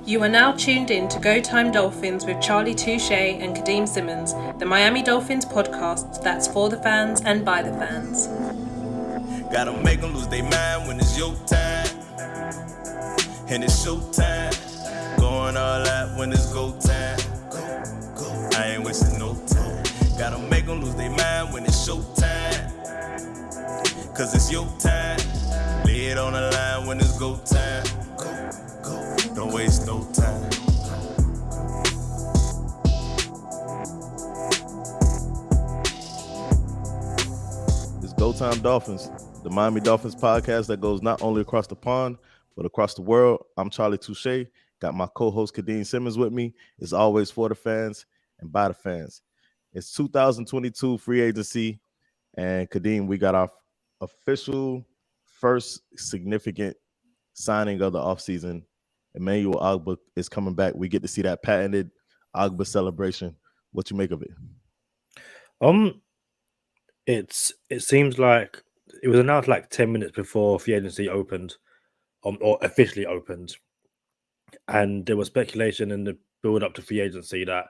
You are now tuned in to Go Time Dolphins with Charlie Touche and Kadeem Simmons, the Miami Dolphins podcast that's for the fans and by the fans. Gotta make them lose their mind when it's your time. And it's show time. Going all out when it's go time. Go. I ain't wasting no time. Gotta make them lose their mind when it's show time. Cause it's your time. Lay it on the line when it's go time. Go. Don't waste no time. It's Go Time Dolphins, the Miami Dolphins podcast that goes not only across the pond, but across the world. I'm Charlie Touche. Got my co-host Kadeem Simmons with me. It's always for the fans and by the fans. It's 2022 free agency, and Kadeem, we got our official first significant signing of the offseason. Emmanuel Ogbah is coming back. We get to see that patented Ogbah celebration. What you make of it? It seems like it was announced like 10 minutes before free agency opened, or officially opened, and there was speculation in the build up to free agency that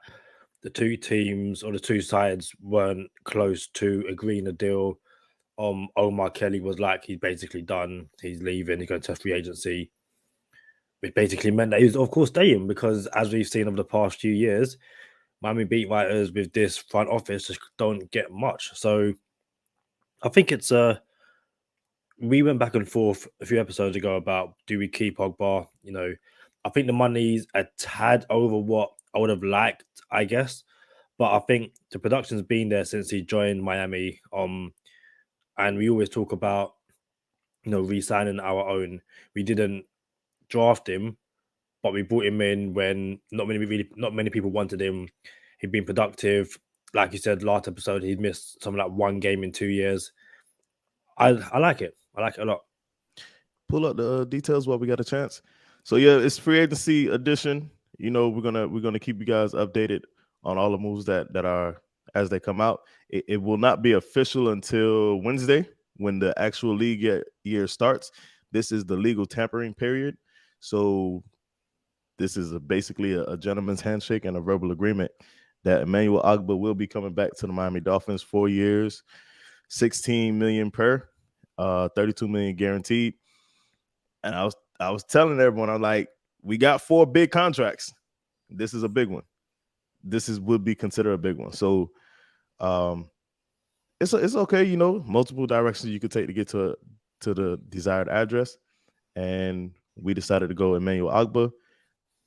the two teams or the two sides weren't close to agreeing a deal. Omar Kelly was like, he's basically done, he's leaving, he's going to free agency, which basically meant that he was of course staying, because as we've seen over the past few years, Miami beat writers with this front office just don't get much. So I think it's we went back and forth a few episodes ago about, do we keep Ogbah? You know, I think the money's a tad over what I would have liked, I guess. But I think the production's been there since he joined Miami. And we always talk about, re-signing our own. We didn't draft him, but we brought him in when not many people wanted him. He'd been productive. Like you said last episode, he'd missed something like one game in 2 years. I like it. I like it a lot. Pull up the details while we got a chance. So yeah, it's free agency edition. You know, we're gonna keep you guys updated on all the moves that are as they come out. It will not be official until Wednesday when the actual league year starts. This is the legal tampering period. So this is basically a gentleman's handshake and a verbal agreement that Emmanuel Ogbah will be coming back to the Miami Dolphins. 4 years, $16 million per, $32 million guaranteed. And I was telling everyone, I'm like, we got 4 big contracts. This is a big one. Would be considered a big one. So it's okay, you know, multiple directions you could take to get to the desired address. And we decided to go Emmanuel Ogbah.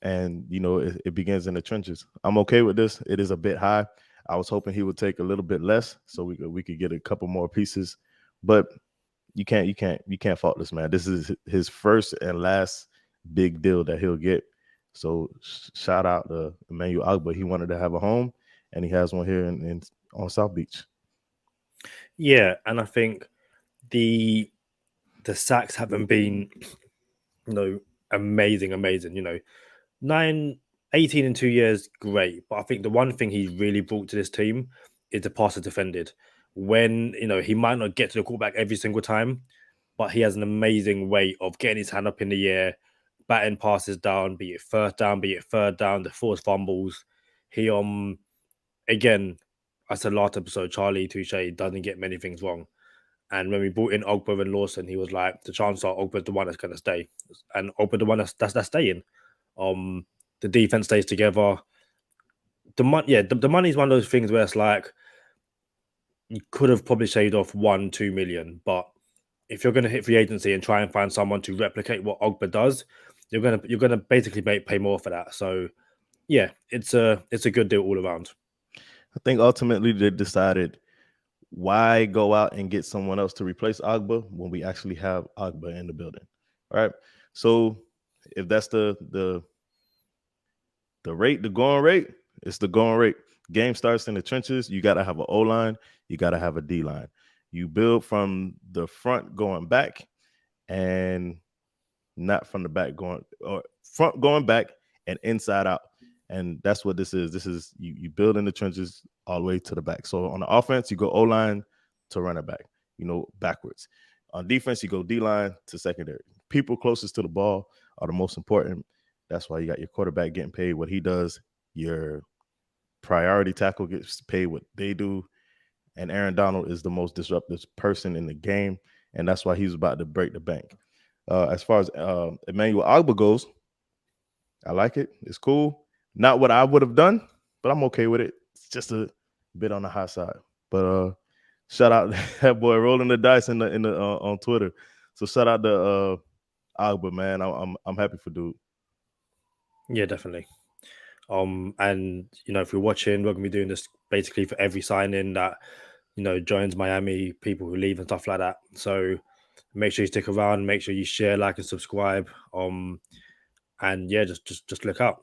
And, you know, it begins in the trenches. I'm okay with this. It is a bit high. I was hoping he would take a little bit less so we could get a couple more pieces. But you can't fault this man. This is his first and last big deal that he'll get. So shout out to Emmanuel Ogbah. He wanted to have a home, and he has one here on South Beach. Yeah, and I think the sacks haven't been, amazing. 18 in 2 years, great. But I think the one thing he's really brought to this team is the passer defended. When, he might not get to the quarterback every single time, but he has an amazing way of getting his hand up in the air, batting passes down, be it first down, be it third down, the forced fumbles. He, again, I said last episode, Charlie Touche doesn't get many things wrong. And when we brought in Ogbah and Lawson, he was like, the chance are Ogbah's the one that's going to stay. And Ogbah the one that's staying. The defense stays together. The money is one of those things where it's like, you could have probably shaved off 1-2 million, but if you're going to hit free agency and try and find someone to replicate what Ogbah does, you're gonna basically pay more for that. So yeah, it's a good deal all around. I think ultimately they decided, why go out and get someone else to replace Ogbah when we actually have Ogbah in the building? All right. So if that's the rate, the going rate, it's the going rate. Game starts in the trenches. You got to have an O-line. You got to have a D-line. You build from the front going back and not from the back or front going back and inside out. And that's what this is. This is you build in the trenches all the way to the back. So on the offense, you go O-line to running back, backwards. On defense, you go D-line to secondary. People closest to the ball are the most important. That's why you got your quarterback getting paid what he does. Your priority tackle gets paid what they do. And Aaron Donald is the most disruptive person in the game. And that's why he's about to break the bank. As far as Emmanuel Ogbah goes, I like it. It's cool. Not what I would have done, but I'm okay with it. It's just a bit on the high side. But shout out that boy rolling the dice in the on Twitter. So shout out to Ogbah, man. I'm happy for dude. Yeah, definitely. And if you're watching, we're gonna be doing this basically for every signing that joins Miami, people who leave and stuff like that. So make sure you stick around, make sure you share, like, and subscribe. And yeah, just look up.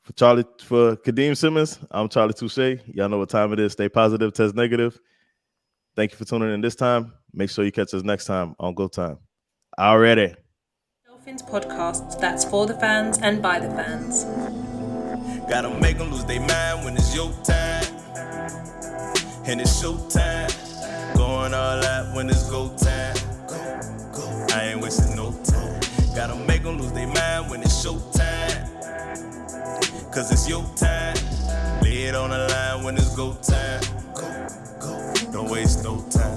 For Kadeem Simmons, I'm Charlie Touche. Y'all know what time it is. Stay positive, test negative. Thank you for tuning in this time. Make sure you catch us next time on Go Time. Already. Dolphins podcast that's for the fans and by the fans. Gotta make them lose their mind when it's your time. And it's showtime. Going all out when it's go time. I ain't wasting no time. Gotta make them lose their mind when it's showtime. Cause it's your time. Lay it on the line when it's go time. Don't waste no time.